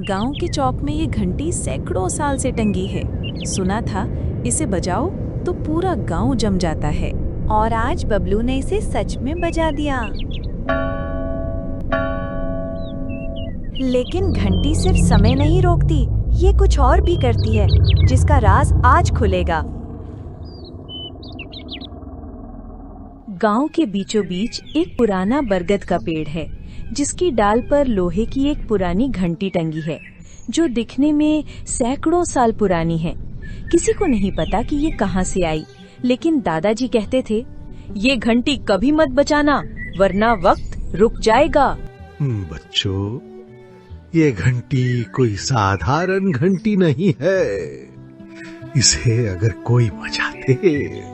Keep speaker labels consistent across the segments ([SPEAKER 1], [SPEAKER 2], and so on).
[SPEAKER 1] गांव के चौक में ये घंटी सैकड़ों साल से टंगी है। सुना था इसे बजाओ तो पूरा गांव जम जाता है।
[SPEAKER 2] और आज बबलू ने इसे सच में बजा दिया। लेकिन घंटी सिर्फ समय नहीं रोकती, ये कुछ और भी करती है, जिसका राज आज खुलेगा। गांव के बीचों बीच एक पुराना बरगद का पेड़ है, जिसकी डाल पर लोहे की एक पुरानी घंटी टंगी है, जो दिखने में सैकड़ों साल पुरानी है। किसी को नहीं पता कि ये कहां से आई, लेकिन दादाजी कहते थे, ये घंटी कभी मत बजाना, वरना वक्त रुक जाएगा।
[SPEAKER 3] बच्चों, ये घंटी कोई साधारण घंटी नहीं है। इसे अगर कोई बजाते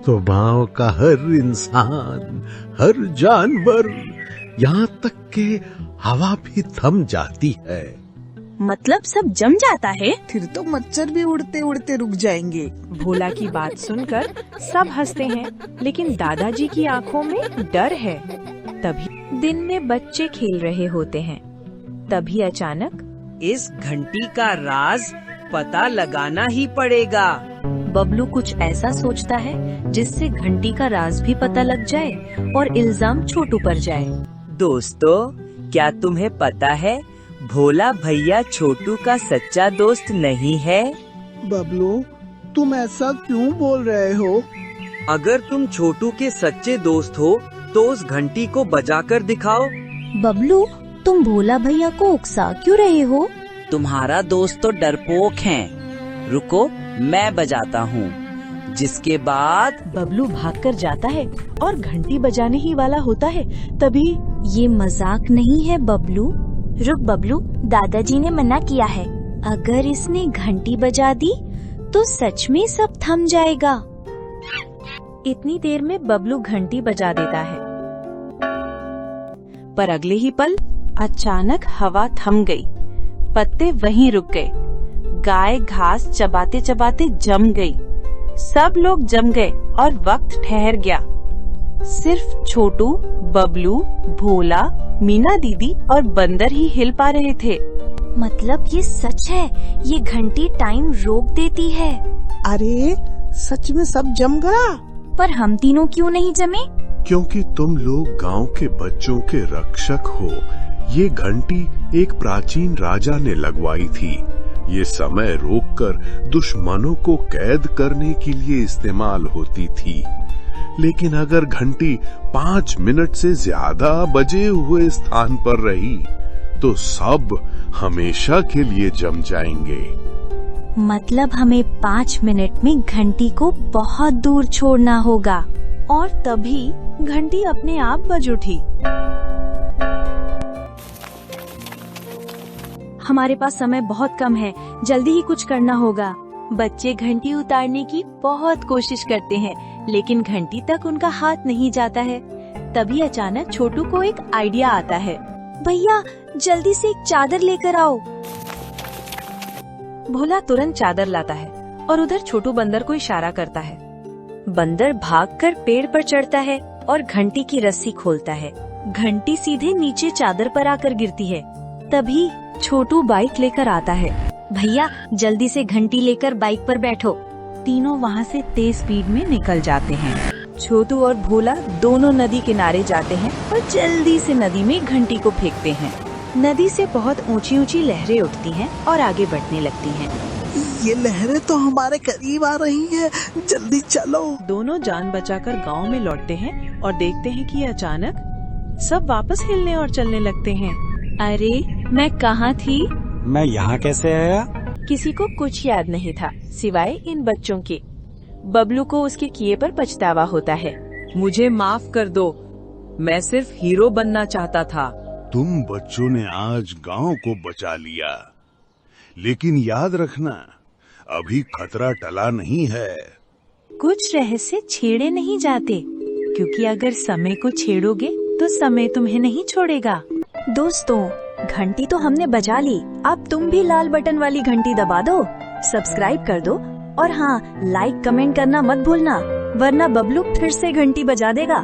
[SPEAKER 3] तो गांव का हर इंसान, हर जानवर, यहाँ तक के हवा भी थम जाती है।
[SPEAKER 2] मतलब सब जम जाता है?
[SPEAKER 4] फिर तो मच्छर भी उड़ते उड़ते रुक जाएंगे।
[SPEAKER 1] भोला की बात सुनकर सब हंसते हैं, लेकिन दादाजी की आंखों में डर है। तभी दिन में बच्चे खेल रहे होते हैं। तभी अचानक
[SPEAKER 5] इस घंटी का राज पता लगाना ही पड़ेगा।
[SPEAKER 2] बबलू कुछ ऐसा सोचता है जिससे घंटी का राज भी पता लग जाए और इल्जाम छोटू पर जाए।
[SPEAKER 5] दोस्तों, क्या तुम्हें पता है भोला भैया छोटू का सच्चा दोस्त नहीं है?
[SPEAKER 4] बबलू, तुम ऐसा क्यों बोल रहे हो?
[SPEAKER 5] अगर तुम छोटू के सच्चे दोस्त हो तो उस घंटी को बजाकर दिखाओ।
[SPEAKER 2] बबलू, तुम भोला भैया को उकसा क्यों रहे हो?
[SPEAKER 5] तुम्हारा दोस्त तो डरपोक है। रुको, मैं बजाता हूँ। जिसके बाद
[SPEAKER 1] बबलू भागकर जाता है और घंटी बजाने ही वाला होता है। तभी
[SPEAKER 2] ये मजाक नहीं है बबलू। रुक बबलू, दादाजी ने मना किया है। अगर इसने घंटी बजा दी तो सच में सब थम जाएगा। इतनी देर में बबलू घंटी बजा देता है, पर अगले ही पल अचानक हवा थम गई। पत्ते वहीं रुक गए। गाय घास चबाते चबाते जम गई। सब लोग जम गए और वक्त ठहर गया। सिर्फ छोटू, बबलू, भोला, मीना दीदी और बंदर ही हिल पा रहे थे। मतलब ये सच है, ये घंटी टाइम रोक देती है।
[SPEAKER 4] अरे सच में सब जम गया।
[SPEAKER 2] पर हम तीनों क्यों नहीं जमे?
[SPEAKER 3] क्योंकि तुम लोग गांव के बच्चों के रक्षक हो। ये घंटी एक प्राचीन राजा ने लगवाई थी। ये समय रोककर दुश्मनों को कैद करने के लिए इस्तेमाल होती थी। लेकिन अगर घंटी 5 मिनट से ज्यादा बजे हुए स्थान पर रही तो सब हमेशा के लिए जम जाएंगे।
[SPEAKER 2] मतलब हमें 5 मिनट में घंटी को बहुत दूर छोड़ना होगा।
[SPEAKER 1] और तभी घंटी अपने आप बज उठी।
[SPEAKER 2] हमारे पास समय बहुत कम है, जल्दी ही कुछ करना होगा। बच्चे घंटी उतारने की बहुत कोशिश करते हैं, लेकिन घंटी तक उनका हाथ नहीं जाता है। तभी अचानक छोटू को एक आइडिया आता है। भैया, जल्दी से एक चादर लेकर आओ।
[SPEAKER 1] भोला तुरंत चादर लाता है और उधर छोटू बंदर को इशारा करता है।
[SPEAKER 2] बंदर भागकर पेड़ पर चढ़ता है और घंटी की रस्सी खोलता है। घंटी सीधे नीचे चादर पर आकर गिरती है। तभी छोटू बाइक लेकर आता है। भैया, जल्दी से घंटी लेकर बाइक पर बैठो।
[SPEAKER 1] तीनों वहाँ से तेज स्पीड में निकल जाते हैं। छोटू और भोला दोनों नदी किनारे जाते हैं और जल्दी से नदी में घंटी को फेंकते हैं। नदी से बहुत ऊंची ऊंची लहरें उठती हैं और आगे बढ़ने लगती हैं।
[SPEAKER 4] ये लहरें तो हमारे करीब आ रही हैं, जल्दी चलो।
[SPEAKER 1] दोनों जान बचाकर गांव में लौटते हैं और देखते हैं कि अचानक सब वापस हिलने और चलने लगते हैं।
[SPEAKER 2] अरे, मैं कहाँ थी?
[SPEAKER 6] मैं यहाँ कैसे आया?
[SPEAKER 1] किसी को कुछ याद नहीं था सिवाय इन बच्चों के। बबलू को उसके किए पर पछतावा होता है।
[SPEAKER 5] मुझे माफ कर दो, मैं सिर्फ हीरो बनना चाहता था।
[SPEAKER 3] तुम बच्चों ने आज गांव को बचा लिया, लेकिन याद रखना, अभी खतरा टला नहीं है।
[SPEAKER 1] कुछ रहस्य छेड़े नहीं जाते, क्योंकि अगर समय को छेड़ोगे तो समय तुम्हें नहीं छोड़ेगा।
[SPEAKER 2] दोस्तों, घंटी तो हमने बजा ली, अब तुम भी लाल बटन वाली घंटी दबा दो, सब्सक्राइब कर दो और हाँ, लाइक कमेंट करना मत भूलना, वरना बबलू फिर से घंटी बजा देगा।